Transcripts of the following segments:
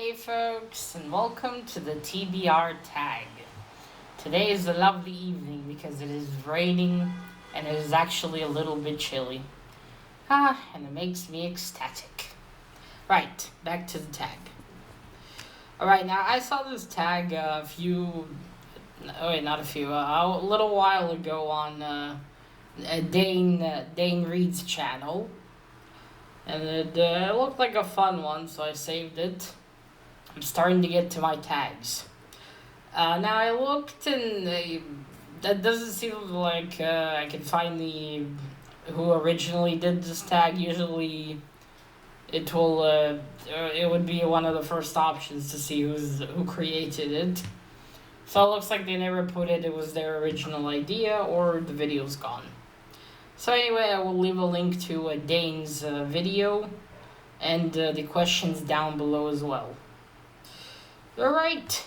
Hey folks, and welcome to the TBR Tag. Today is a lovely evening because it is raining and it is actually a little bit chilly. And it makes me ecstatic. Right, back to the tag. Alright, now I saw this tag a little while ago on Dane Reed's channel. And it looked like a fun one, so I saved it. I'm starting to get to my tags. Now I looked and that doesn't seem like I can find who originally did this tag. Usually it would be one of the first options to see who created it. So it looks like they never put it was their original idea or the video's gone. So anyway, I will leave a link to Dane's video and the questions down below as well. Alright,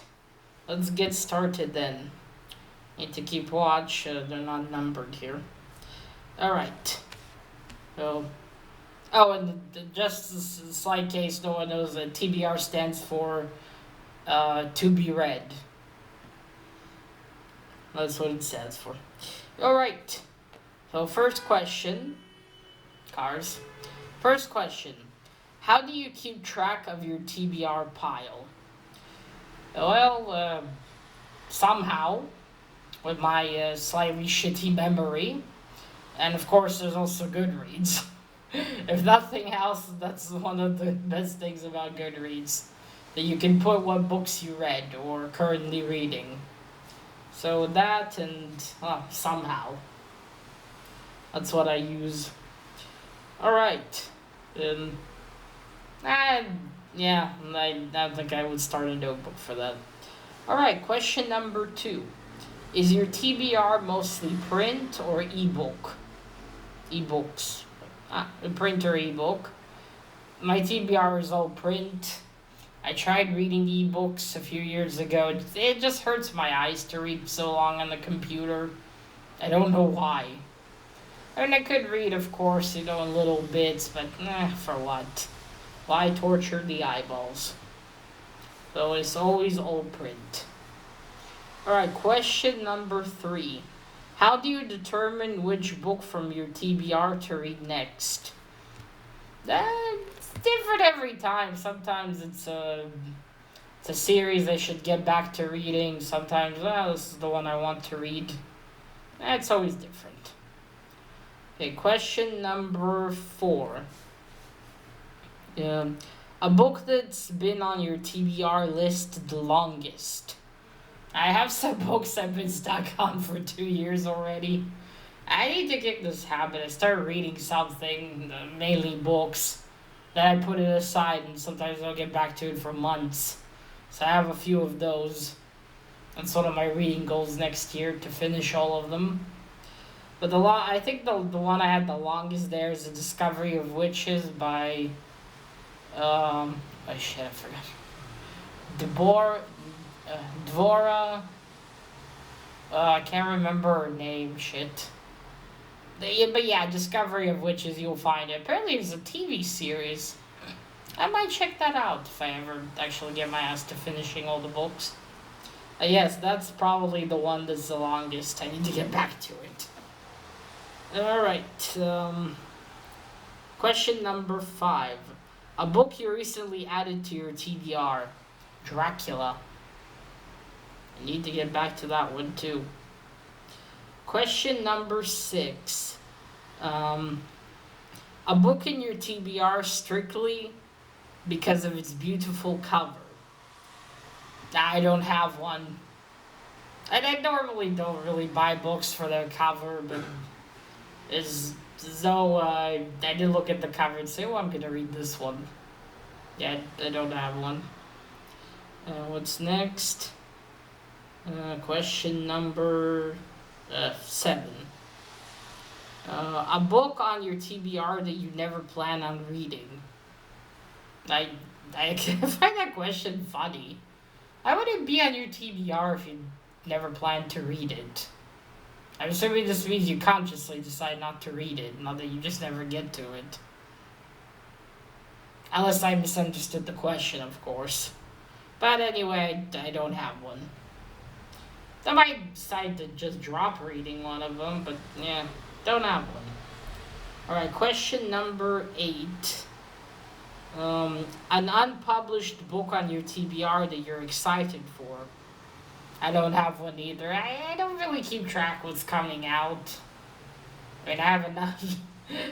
let's get started then. Need to keep watch, they're not numbered here. Alright, so, and just a slight case no one knows that TBR stands for to be read. That's what it stands for. Alright, so first question, First question, how do you keep track of your TBR pile? Well, somehow, with my slightly shitty memory, and of course there's also Goodreads. If nothing else, that's one of the best things about Goodreads, that you can put what books you read or currently reading. So that and somehow, that's what I use. Alright, I don't think I would start a notebook for that. Alright, question number 2. Is your TBR mostly print or ebook? Ebooks. Print or ebook. My TBR is all print. I tried reading ebooks a few years ago. It just hurts my eyes to read so long on the computer. I don't know why. I mean, I could read, of course, in little bits, but for what? Why torture the eyeballs? So it's always all print. Alright, question number 3. How do you determine which book from your TBR to read next? It's different every time. Sometimes it's a series I should get back to reading. Sometimes, this is the one I want to read. It's always different. Okay, question number 4. A book that's been on your TBR list the longest. I have some books I've been stuck on for 2 years already. I need to kick this habit. I start reading something, mainly books, then I put it aside and sometimes I'll get back to it for months. So I have a few of those. That's one of my reading goals next year, to finish all of them. But I think the one I had the longest there is The Discovery of Witches by I forgot. Dvora. I can't remember her name. But yeah, Discovery of Witches. You'll find it. Apparently, it's a TV series. I might check that out if I ever actually get my ass to finishing all the books. Yes, that's probably the one that's the longest. I need to get back to it. Alright. Question number 5. A book you recently added to your TBR. Dracula. I need to get back to that one too. Question number 6. A book in your TBR strictly because of its beautiful cover. I don't have one. And I normally don't really buy books for their cover, but as though I did look at the cover and say, I'm going to read this one. Yeah, I don't have one. What's next? Question number 7. A book on your TBR that you never plan on reading. I find that question funny. Why would it be on your TBR if you never plan to read it? I'm assuming this means you consciously decide not to read it, not that you just never get to it. Unless I misunderstood the question, of course. But anyway, I don't have one. I might decide to just drop reading one of them, but yeah, don't have one. Alright, question number 8. An unpublished book on your TBR that you're excited for. I don't have one either. I don't really keep track what's coming out. I mean, I have enough,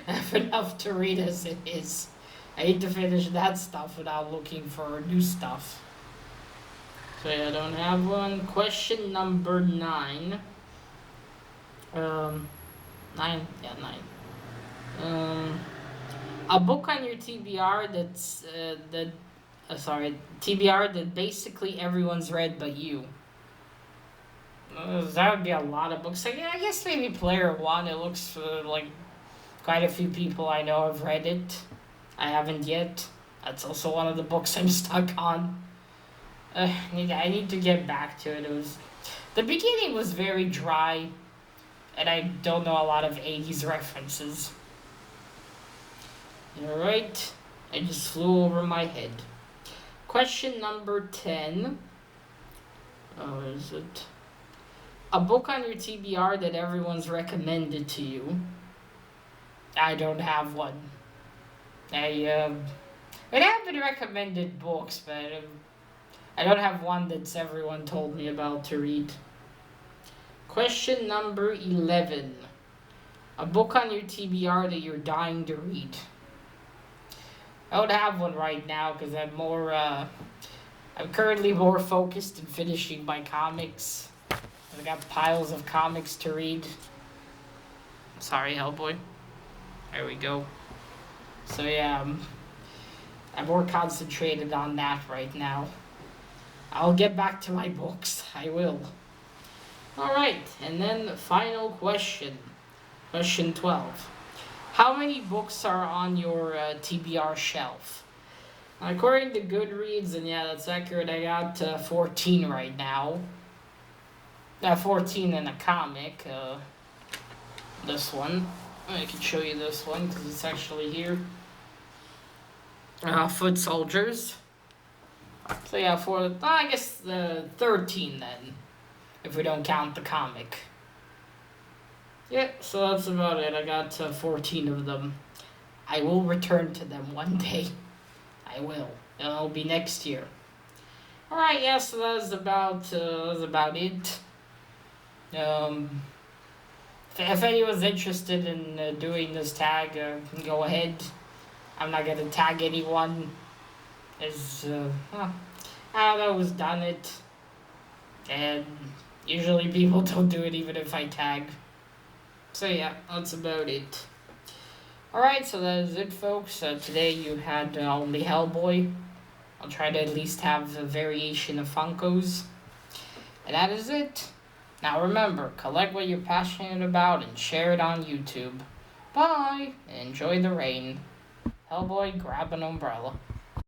I have enough to read as it is. I need to finish that stuff without looking for new stuff. So yeah, I don't have one. Question number 9. 9? Yeah, 9. A book on your TBR that's, TBR that basically everyone's read but you. That would be a lot of books. I guess maybe Player One. It looks like quite a few people I know have read it. I haven't yet. That's also one of the books I'm stuck on. I need to get back to it. The beginning was very dry, and I don't know a lot of 80s references. Alright, I just flew over my head. Question number 10. Oh, is it? A book on your TBR that everyone's recommended to you. I don't have one. I have been recommended books, but I don't have one that's everyone told me about to read. Question number 11. A book on your TBR that you're dying to read. I don't have one right now because I'm currently more focused in finishing my comics. I got piles of comics to read. Sorry, Hellboy. There we go. So yeah, I'm more concentrated on that right now. I'll get back to my books. I will. Alright, and then the final question. Question 12. How many books are on your TBR shelf? According to Goodreads, and yeah, that's accurate, I got 14 right now. 14 in a comic. This one. I can show you this one because it's actually here. Foot Soldiers. So yeah, I guess 13 then, if we don't count the comic. Yeah, so that's about it. I got 14 of them. I will return to them one day. I will. It'll be next year. Alright, yeah, so that's about it. If anyone's interested in doing this tag, go ahead. I'm not gonna tag anyone. I've always done it, and usually people don't do it even if I tag. So yeah, that's about it. Alright, so that is it, folks. Today you had only Hellboy. I'll try to at least have a variation of Funkos. And that is it. Now remember, collect what you're passionate about and share it on YouTube. Bye, and enjoy the rain. Hellboy, grab an umbrella.